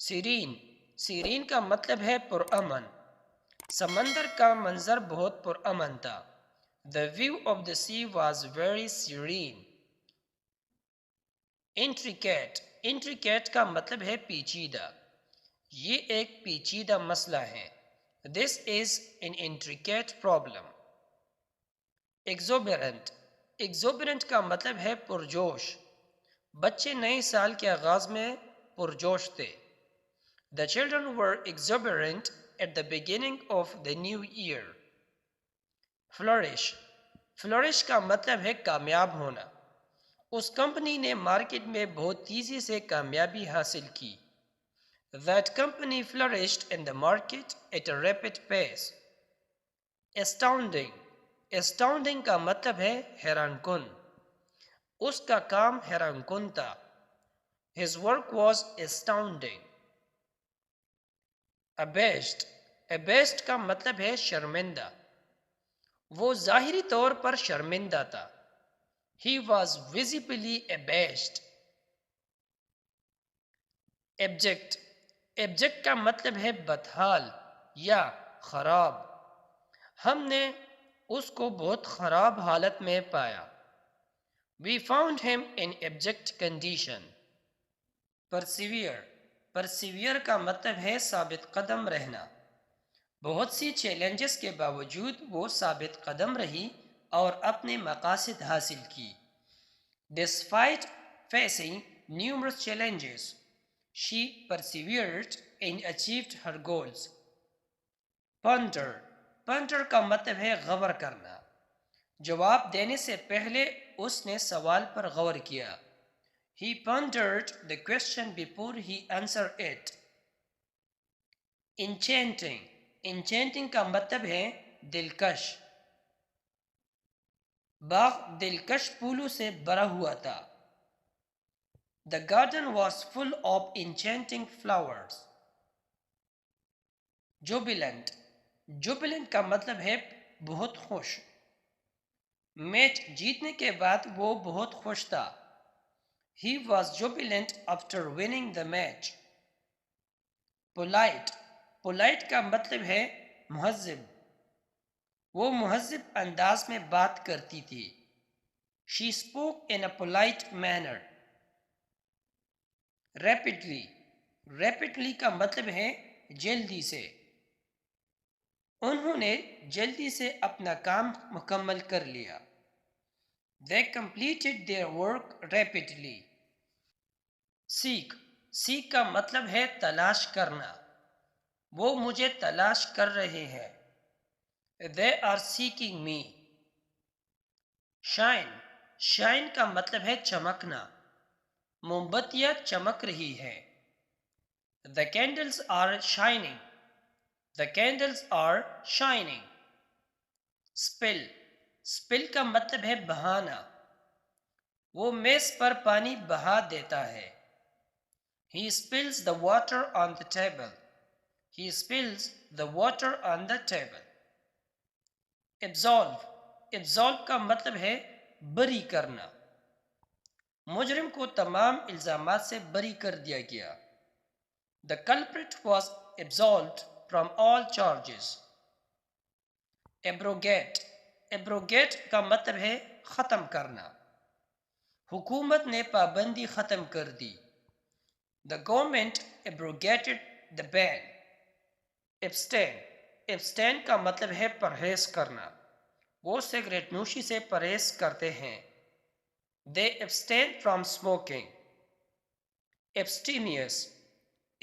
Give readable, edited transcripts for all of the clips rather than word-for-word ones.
Serine serine का मतलब है पुरअमन। समंदर का मंजर बहुत पुरअमन था। The view of the sea was very serene. Intricate intricate का मतलब है पेचीदा। ये एक पेचीदा मसला है। This is an intricate problem. Exuberant exuberant का मतलब है पुरजोश। बच्चे नए साल के आगाज में पुरजोश थे। The children were exuberant at the beginning of the new year. Flourish Flourish का मतलब है कामयाब होना। उस कंपनी ने मार्केट में बहुत तेजी से कामयाबी हासिल की। That company flourished in the market at a rapid pace. Astounding Astounding का मतलब है हैरानकुन। उसका काम हैरानकुन था। His work was astounding. Abashed Abashed का मतलब है शर्मिंदा। वो ज़ाहिरी तौर पर शर्मिंदा था। He was visibly abashed. Abject Abject का मतलब है बदहाल या खराब। हमने उसको बहुत खराब हालत में पाया। We found him in abject condition. Persevere का मतलब है साबित कदम रहना। बहुत सी चैलेंजेस के बावजूद वो साबित कदम रही और अपने मकासद हासिल की। Despite facing numerous challenges, she persevered and achieved her goals. Ponder का मतलब है गौर करना। जवाब देने से पहले उसने सवाल पर गौर किया। He pondered the question before he answered it. Enchanting का मतलब है दिलकश। बाग दिलकश फूलों से भरा हुआ था। The garden was full of enchanting flowers. Jubilant का मतलब है बहुत खुश। मैच जीतने के बाद वो बहुत खुश था। He was jubilant after winning the match. Polite का मतलब है मुहज्जिब। वो मुहज्जिब अंदाज में बात करती थी। She spoke in a polite manner. Rapidly का मतलब है जल्दी से। उन्होंने जल्दी से अपना काम मुकम्मल कर लिया। They completed their work rapidly. सीख का मतलब है तलाश करना। वो मुझे तलाश कर रहे हैं। They are seeking me. Shine का मतलब है चमकना। मोमबत्तियां चमक रही हैं। The candles are shining. The candles are shining. Spill का मतलब है बहाना। वो मेज पर पानी बहा देता है। He spills the water on the table. He spills the water on the table. Absolve का मतलब है बरी करना। मुजरिम को तमाम इल्जामात से बरी कर दिया गया। The culprit was absolved from all charges. Abrogate का मतलब है ख़त्म करना। हुकूमत ने पाबंदी ख़त्म कर दी। The government abrogated the ban. Abstain का मतलब है परहेज करना। वो सिगरेट नोशी से परहेज करते हैं। They abstain from smoking.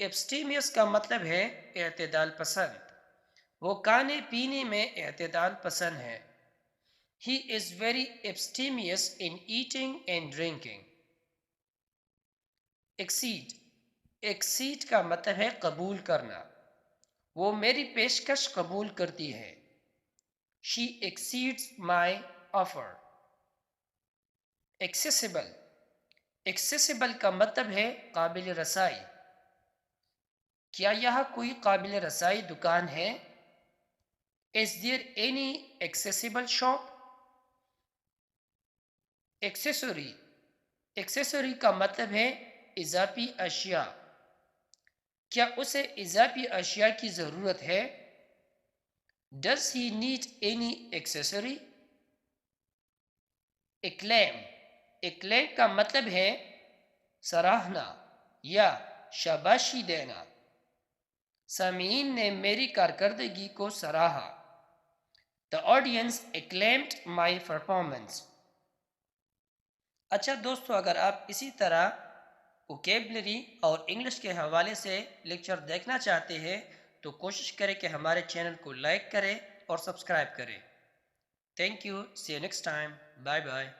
Abstemious का मतलब है एतदाल पसंद। वो खाने पीने में एतदाल पसंद है। He is very abstemious in eating and drinking. Accede का मतलब है कबूल करना। वो मेरी पेशकश कबूल करती है। She accedes my offer. Accessible का मतलब है काबिल रसाई। क्या यहाँ कोई काबिल रसाई दुकान है? Is there any accessible shop? Accessory का मतलब है इजाफी अशिया। क्या उसे इजाफी अशिया की ज़रूरत है? Does he need any accessory? Acclaim. Acclaim का मतलब है सराहना या शाबाशी देना। सामीन ने मेरी कारकर्दगी को सराहा। The audience acclaimed my performance. अच्छा दोस्तों, अगर आप इसी तरह वोकेबलरी और इंग्लिश के हवाले से लेक्चर देखना चाहते हैं तो कोशिश करें कि हमारे चैनल को लाइक करें और सब्सक्राइब करें। Thank you, see you next time, bye bye.